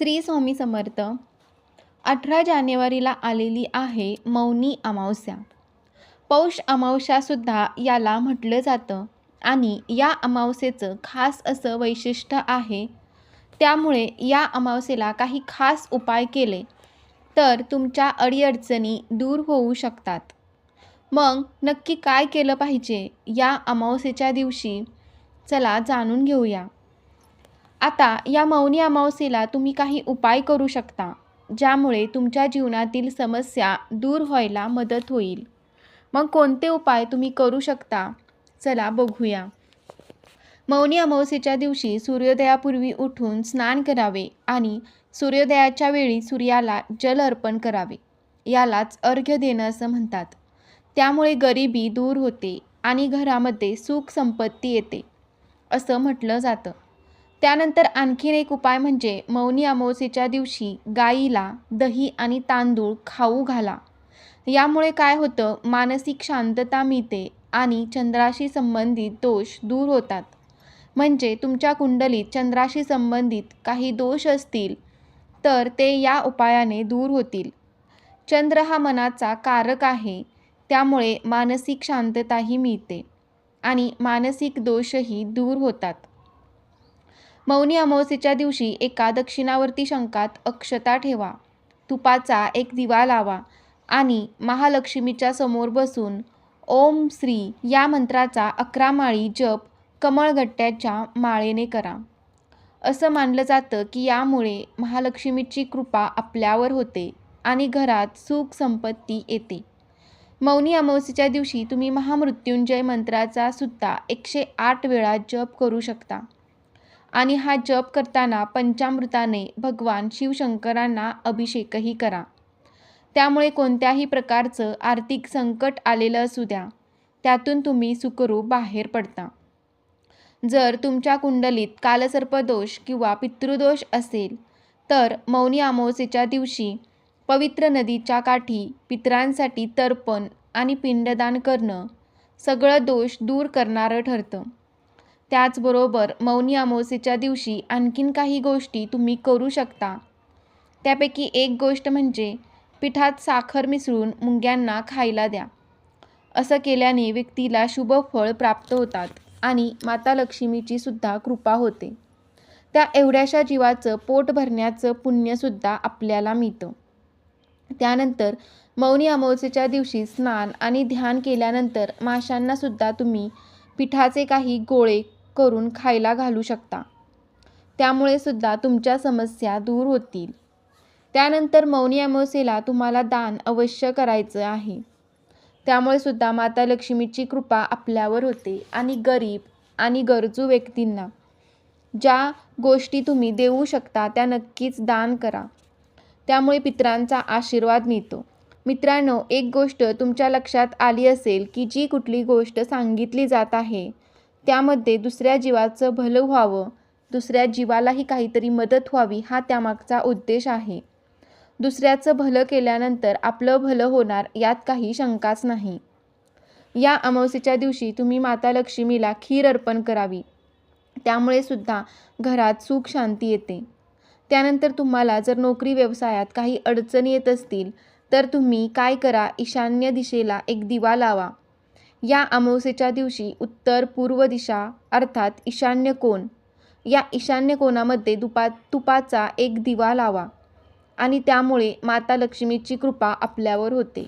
श्री स्वामी समर्थ. 18 जानेवारीला आलेली आहे मौनी अमावस्या. पौष अमावस्यासुद्धा याला म्हटलं जातं आणि या अमावस्येचं खास असं वैशिष्ट्य आहे. त्यामुळे या अमावस्येला काही खास उपाय केले तर तुमच्या अडीअडचणी दूर होऊ शकतात. मग नक्की काय केलं पाहिजे या अमावस्येच्या दिवशी? चला जाणून घेऊया. आता या मौनी अमावस्येला तुम्ही काही उपाय करू शकता ज्यामुळे तुमच्या जीवनातील समस्या दूर व्हायला मदत होईल. मग कोणते उपाय तुम्ही करू शकता? चला बघूया. मौनी अमावस्येच्या दिवशी सूर्योदयापूर्वी उठून स्नान करावे आणि सूर्योदयाच्या वेळी सूर्याला जल अर्पण करावे. यालाच अर्घ्य देणं असं म्हणतात. त्यामुळे गरिबी दूर होते आणि घरामध्ये सुख संपत्ती येते असं म्हटलं जातं. त्यानंतर आणखीन एक उपाय म्हणजे मौनी अमावस्येच्या दिवशी गाईला दही आणि तांदूळ खाऊ घाला. यामुळे काय होतं, मानसिक शांतता मिळते आणि चंद्राशी संबंधित दोष दूर होतात. म्हणजे तुमच्या कुंडलीत चंद्राशी संबंधित काही दोष असतील तर ते या उपायाने दूर होतील. चंद्र हा मनाचा कारक आहे, त्यामुळे मानसिक शांतताही मिळते आणि मानसिक दोषही दूर होतात. मौनी अमावस्येच्या दिवशी एका दक्षिणावर्ती शंखात अक्षता ठेवा, तुपाचा एक दिवा लावा आणि महालक्ष्मीच्या समोर बसून ओम श्री या मंत्राचा 11 माळी जप कमळगट्ट्याच्या माळेने करा. असं मानलं जातं की यामुळे महालक्ष्मीची कृपा आपल्यावर होते आणि घरात सुख संपत्ती येते. मौनी अमावस्येच्या दिवशी तुम्ही महामृत्युंजय मंत्राचा सुद्धा 108 वेळा जप करू शकता आणि हा जप करताना पंचामृताने भगवान शिवशंकरांना अभिषेकही करा. त्यामुळे कोणत्याही प्रकारचं आर्थिक संकट आलेलं असू द्या, त्यातून तुम्ही सुखरूप बाहेर पडता. जर तुमच्या कुंडलीत कालसर्पदोष किंवा पितृदोष असेल तर मौनी अमावस्येच्या दिवशी पवित्र नदीच्या काठी पितरांसाठी तर्पण आणि पिंडदान करणं सगळं दोष दूर करणारं ठरतं. त्याचबरोबर मौनी अमावस्येच्या दिवशी आणखीन काही गोष्टी तुम्ही करू शकता. त्यापैकी एक गोष्ट म्हणजे पिठात साखर मिसळून मुंग्यांना खायला द्या. असं केल्याने व्यक्तीला शुभ फळ प्राप्त होतात आणि माता लक्ष्मीची सुद्धा कृपा होते. त्या एवढ्याशा जीवाचं पोट भरण्याचं पुण्यसुद्धा आपल्याला मिळतं. त्यानंतर मौनी अमावस्येच्या दिवशी स्नान आणि ध्यान केल्यानंतर माशांनासुद्धा तुम्ही पिठाचे काही गोळे करून खायला घालू शकता. त्यामुळे सुद्धा तुमच्या समस्या दूर होतील. त्यानंतर मौनी अमावस्येला तुम्हाला दान अवश्य करायचं आहे. त्यामुळे सुद्धा माता लक्ष्मीची कृपा आपल्यावर होते आणि गरीब आणि गरजू व्यक्तींना ज्या गोष्टी तुम्ही देऊ शकता त्या नक्कीच दान करा. त्यामुळे पितरांचा आशीर्वाद मिळतो. मित्रांनो, एक गोष्ट तुमच्या लक्षात आली असेल की जी कुठली गोष्ट सांगितली जात आहे त्यामध्ये दुसऱ्या जीवाचं भलं व्हावं, दुसऱ्या जीवालाही काहीतरी मदत व्हावी हा त्यामागचा उद्देश आहे. दुसऱ्याचं भलं केल्यानंतर आपलं भलं होणार यात काही शंकाच नाही. या अमावस्येच्या दिवशी तुम्ही माता लक्ष्मीला खीर अर्पण करावी. त्यामुळे सुद्धा घरात सुख शांती येते. त्यानंतर तुम्हाला जर नोकरी व्यवसायात काही अडचणी येत असतील तर तुम्ही काय करा, ईशान्य दिशेला एक दिवा लावा. या अमावस्येच्या दिवशी उत्तर पूर्व दिशा अर्थात ईशान्य कोण, या ईशान्य कोणामध्ये तुपाचा एक दिवा लावा आणि त्यामुळे माता लक्ष्मीची कृपा आपल्यावर होते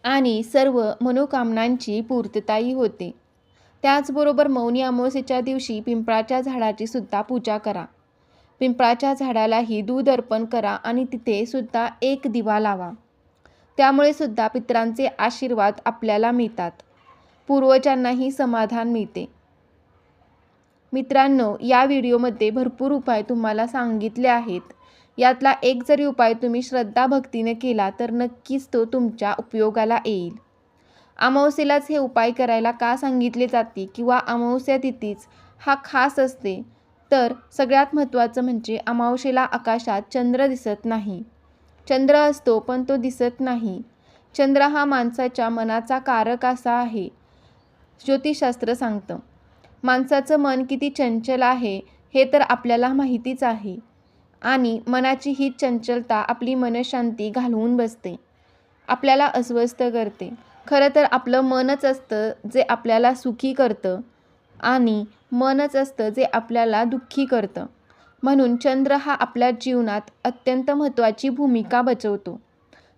आणि सर्व मनोकामनांची पूर्तताही होते. त्याचबरोबर मौनी अमावस्येच्या दिवशी पिंपळाच्या झाडाची सुद्धा पूजा करा. पिंपळाच्या झाडालाही दूध अर्पण करा आणि तिथे सुद्धा एक दिवा लावा. त्यामुळे सुद्धा पितरांचे आशीर्वाद आपल्याला मिळतात. पूर्वजांनाही समाधान मिळते. मित्रांनो, या व्हिडिओमध्ये भरपूर उपाय तुम्हाला सांगितले आहेत. यातला एक जरी उपाय तुम्ही श्रद्धा भक्तीने केला तर नक्कीच तो तुमच्या उपयोगाला येईल. अमावस्येलाच हे उपाय करायला का सांगितले जाते किंवा अमावस्या तिथीच हा खास असते तर सगळ्यात महत्त्वाचं म्हणजे अमावस्येला आकाशात चंद्र दिसत नाही. चंद्र असतो पण तो दिसत नाही. चंद्र हा माणसाच्या मनाचा कारक असा आहे. ज्योतिषशास्त्र सांगतं. माणसाचं मन किती चंचल आहे हे तर आपल्याला माहितीच आहे आणि मनाची ही चंचलता आपली मनशांती घालवून बसते, आपल्याला अस्वस्थ करते. खरं तर आपलं मनच असतं जे आपल्याला सुखी करतं आणि मनच असतं जे आपल्याला दुःखी करतं. म्हणून चंद्र हा आपल्या जीवनात अत्यंत महत्त्वाची भूमिका बजावतो.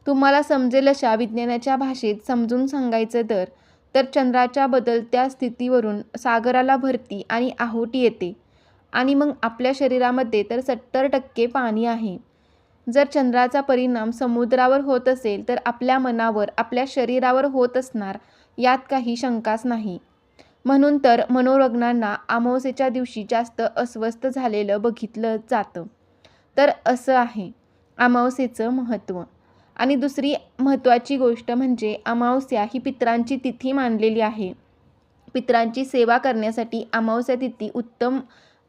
तुम्हाला समजेल अशा विज्ञानाच्या भाषेत समजून सांगायचं तर चंद्राच्या बदलत्या स्थितीवरून सागराला भरती आणि आहोटी येते आणि मग आपल्या शरीरामध्ये तर 70% पाणी आहे. जर चंद्राचा परिणाम समुद्रावर होत असेल तर आपल्या मनावर, आपल्या शरीरावर होत असणार यात काही शंकाच नाही. म्हणून तर मनोरुग्णांना अमावास्येच्या दिवशी जास्त अस्वस्थ झालेलं बघितलं जातं. तर असं आहे अमावास्येचं महत्त्व. आणि दुसरी महत्त्वाची गोष्ट म्हणजे अमावास्या ही पितरांची तिथी मानलेली आहे. पितरांची सेवा करण्यासाठी अमावास्या तिथी उत्तम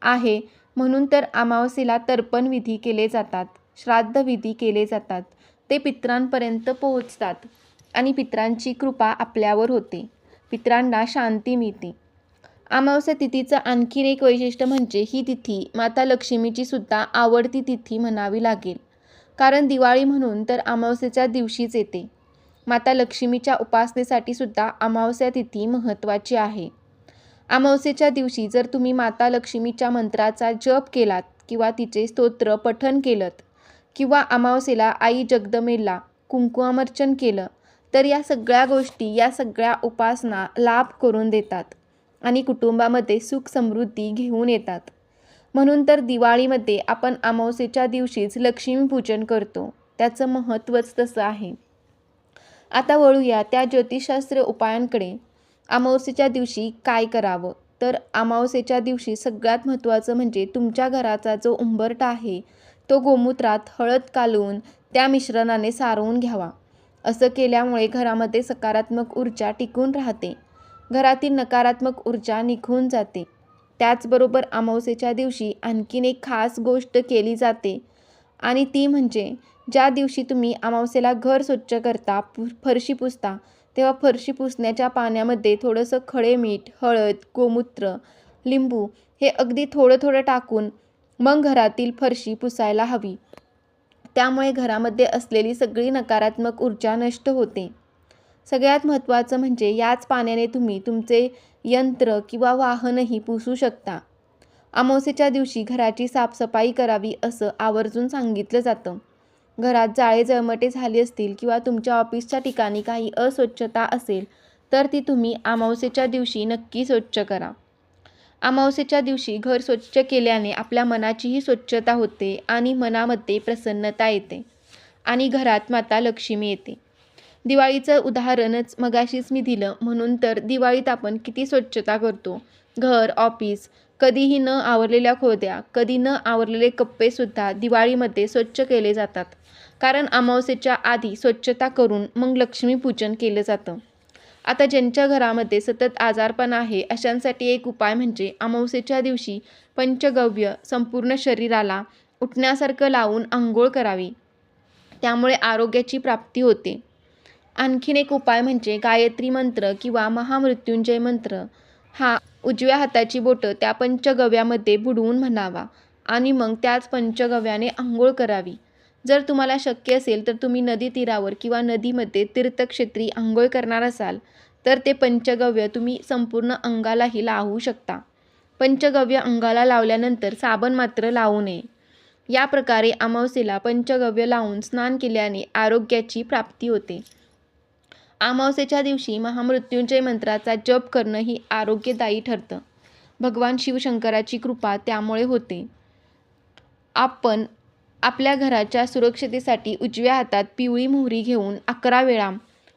आहे. म्हणून तर अमावास्येला तर्पण विधी केले जातात, श्राद्ध विधी केले जातात. ते पितरांपर्यंत पोहोचतात आणि पितरांची कृपा आपल्यावर होते, पितरांना शांती मिळते. अमावास्या तिथीचं आणखीन एक वैशिष्ट्य म्हणजे ही तिथी माता लक्ष्मीची सुद्धा आवडती तिथी म्हणावी लागेल. कारण दिवाळी म्हणून तर अमावास्येच्या दिवशीच येते. माता लक्ष्मीच्या उपासनेसाठी सुद्धा अमावास्या तिथी महत्त्वाची आहे. अमावास्येच्या दिवशी जर तुम्ही माता लक्ष्मीच्या मंत्राचा जप केलात किंवा तिचे स्तोत्र पठण केलंत किंवा अमावास्येला आई जगदंबेला कुंकुमार्चन केलं तर या सगळ्या गोष्टी, या सगळ्या उपासना लाभ करून देतात आणि कुटुंबामध्ये सुख समृद्धी घेऊन येतात. म्हणून तर दिवाळीमध्ये आपण अमावास्येच्या दिवशीच लक्ष्मीपूजन करतो. त्याचं महत्त्वच तसं आहे. आता वळूया त्या ज्योतिषशास्त्र उपायांकडे. अमावास्येच्या दिवशी काय करावं? तर अमावास्येच्या दिवशी सगळ्यात महत्त्वाचं म्हणजे तुमच्या घराचा जो उंबरठा आहे तो गोमूत्रात हळद कालवून त्या मिश्रणाने सारवून घ्यावा. असं केल्यामुळे घरामध्ये सकारात्मक ऊर्जा टिकून राहते, घरातील नकारात्मक ऊर्जा निघून जाते. त्याचबरोबर अमावास्येच्या दिवशी आणखीन एक खास गोष्ट केली जाते आणि ती म्हणजे ज्या दिवशी तुम्ही अमावास्येला घर स्वच्छ करता, फरशी पुसता, तेव्हा फरशी पुसण्याच्या पाण्यामध्ये थोडंसं खडे मीठ, हळद, गोमूत्र, लिंबू हे अगदी थोडं थोडं टाकून मग घरातील फरशी पुसायला हवी. त्यामुळे घरामध्ये असलेली सगळी नकारात्मक ऊर्जा नष्ट होते. सगळ्यात महत्त्वाचं म्हणजे याच पाण्याने तुम्ही तुमचे यंत्र किंवा वाहनही पुसू शकता. अमावास्येच्या दिवशी घराची साफसफाई करावी असं आवर्जून सांगितलं जातं. घरात जाळे जळमटे झाली असतील किंवा तुमच्या ऑफिसच्या ठिकाणी काही अस्वच्छता असेल तर ती तुम्ही अमावास्येच्या दिवशी नक्की स्वच्छ करा. अमावास्येच्या दिवशी घर स्वच्छ केल्याने आपल्या मनाचीही स्वच्छता होते आणि मनामध्ये प्रसन्नता येते आणि घरात माता लक्ष्मी येते. दिवाळीचं उदाहरणच मगाशीच मी दिलं. म्हणून तर दिवाळीत आपण किती स्वच्छता करतो. घर, ऑफिस, कधीही न आवरलेल्या खोद्या, कधी न आवरलेले कप्पेसुद्धा दिवाळीमध्ये स्वच्छ केले जातात. कारण अमावास्येच्या आधी स्वच्छता करून मग लक्ष्मीपूजन केलं जातं. आता ज्यांच्या घरामध्ये सतत आजारपण आहे अशांसाठी एक उपाय म्हणजे अमावास्येच्या दिवशी पंचगव्य संपूर्ण शरीराला उठण्यासारखं लावून आंघोळ करावी. त्यामुळे आरोग्याची प्राप्ती होते. आणखीन एक उपाय म्हणजे गायत्री मंत्र किंवा महामृत्युंजय मंत्र हा उजव्या हाताची बोटं त्या पंचगव्यामध्ये बुडवून म्हणावा आणि मग त्याच पंचगव्याने आंघोळ करावी. जर तुम्हाला शक्य असेल तर तुम्ही नदी तीरावर किंवा नदीमध्ये तीर्थक्षेत्री आंघोळ करणार असाल तर ते पंचगव्य तुम्ही संपूर्ण अंगालाही लावू शकता. पंचगव्य अंगाला लावल्यानंतर साबण मात्र लावू नये. या प्रकारे अमावास्येला पंचगव्य लावून स्नान केल्याने आरोग्याची प्राप्ती होते. अमावास्येच्या दिवशी महामृत्युंजय मंत्राचा जप करणं ही आरोग्यदायी ठरतं. भगवान शिवशंकराची कृपा त्यामुळे होते. आपण आपल्या घराच्या सुरक्षतेसाठी उजव्या हातात पिवळी मोहरी घेऊन 11 वेळा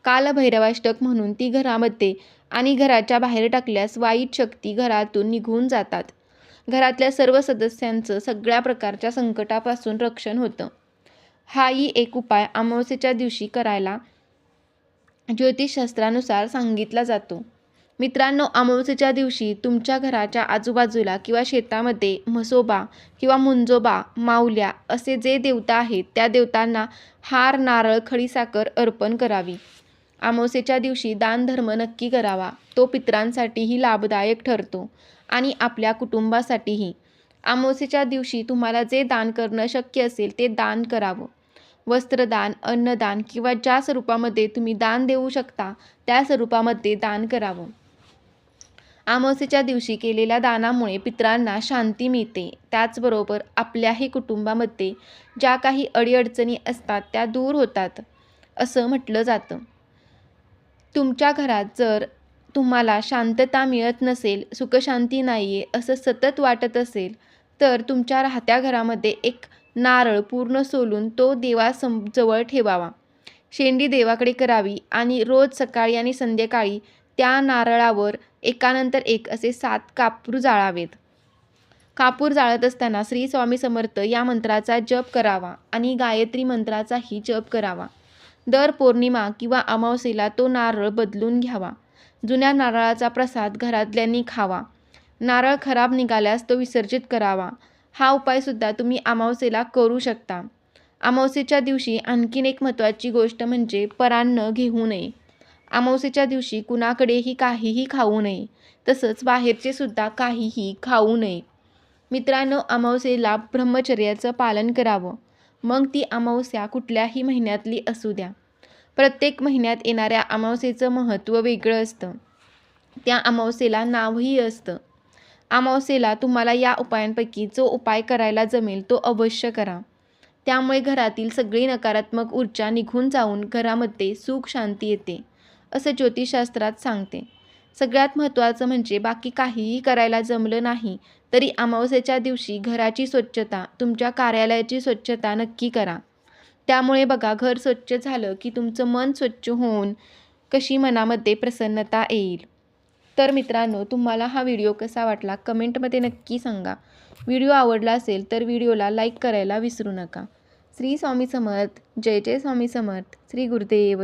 कालभैरवाष्टक म्हणून ती घरामध्ये आणि घराच्या बाहेर टाकल्यास वाईट शक्ती घरातून निघून जातात. घरातल्या सर्व सदस्यांचं सगळ्या प्रकारच्या संकटापासून रक्षण होतं. हाही एक उपाय अमावास्येच्या दिवशी करायला ज्योतिषशास्त्रानुसार सांगितला जातो. मित्रांनो, अमावास्येच्या दिवशी तुमच्या घराच्या आजूबाजूला किंवा शेतामध्ये म्हसोबा किंवा मुंजोबा, माऊल्या असे जे देवता आहेत त्या देवतांना हार, नारळ, खडीसाखर अर्पण करावी. अमावास्येच्या दिवशी दानधर्म नक्की करावा. तो पितरांसाठीही लाभदायक ठरतो आणि आपल्या कुटुंबासाठीही. अमावस्येच्या दिवशी तुम्हाला जे दान करणं शक्य असेल ते दान करावं. वस्त्रदान, अन्नदान किंवा ज्या स्वरूपामध्ये तुम्ही दान देऊ शकता त्या स्वरूपामध्ये दान करावं. अमावस्येच्या दिवशी केलेल्या दानामुळे पितरांना शांती मिळते. त्याचबरोबर आपल्याही कुटुंबामध्ये ज्या काही अडीअडचणी असतात त्या दूर होतात असं म्हटलं जातं. तुमच्या घरात जर तुम्हाला शांतता मिळत नसेल, सुखशांती नाही आहे असं सतत वाटत असेल, तर तुमच्या राहत्या घरामध्ये एक नारळ पूर्ण सोलून तो जवळ ठेवावा. शेंडी देवाकडे करावी आणि रोज सकाळी आणि संध्याकाळी त्या नारळावर एकानंतर एक असे 7 कापूर जाळावेत. कापूर जाळत असताना श्री स्वामी समर्थ या मंत्राचा जप करावा आणि गायत्री मंत्राचाही जप करावा. दर पौर्णिमा किंवा अमावस्येला तो नारळ बदलून घ्यावा. जुन्या नारळाचा प्रसाद घरातल्यांनी खावा. नारळ खराब निघाल्यास तो विसर्जित करावा. हा उपायसुद्धा तुम्ही अमावस्येला करू शकता. अमावस्येच्या दिवशी आणखीन एक महत्त्वाची गोष्ट म्हणजे परान्न घेऊ नये. अमावस्येच्या दिवशी कुणाकडेही काहीही खाऊ नये. तसंच बाहेरचे सुद्धा काहीही खाऊ नये. मित्रांनो, अमावस्येला ब्रह्मचर्याचं पालन करावं. मग ती अमावस्या कुठल्याही महिन्यातली असू द्या. प्रत्येक महिन्यात येणाऱ्या अमावस्येचं महत्त्व वेगळं असतं. त्या अमावस्येला नावही असतं. अमावस्येला तुम्हाला या उपायांपैकी जो उपाय करायला जमेल तो अवश्य करा. त्यामुळे घरातील सगळी नकारात्मक ऊर्जा निघून जाऊन घरामध्ये सुख शांती येते असं ज्योतिषशास्त्रात सांगते. सगळ्यात महत्त्वाचं म्हणजे बाकी काहीही करायला जमलं नाही तरी अमावस्येच्या दिवशी घराची स्वच्छता, तुमच्या कार्यालयाची स्वच्छता नक्की करा. त्यामुळे बघा, घर स्वच्छ झालं की तुमचं मन स्वच्छ होऊन कशी मनामध्ये प्रसन्नता येईल. तर मित्रांनो, तुम्हाला हा व्हिडिओ कसा वाटला कमेंटमध्ये नक्की सांगा. व्हिडिओ आवडला असेल तर व्हिडिओला लाईक करायला विसरू नका. श्री स्वामी समर्थ. जय जय स्वामी समर्थ. श्री गुरुदेव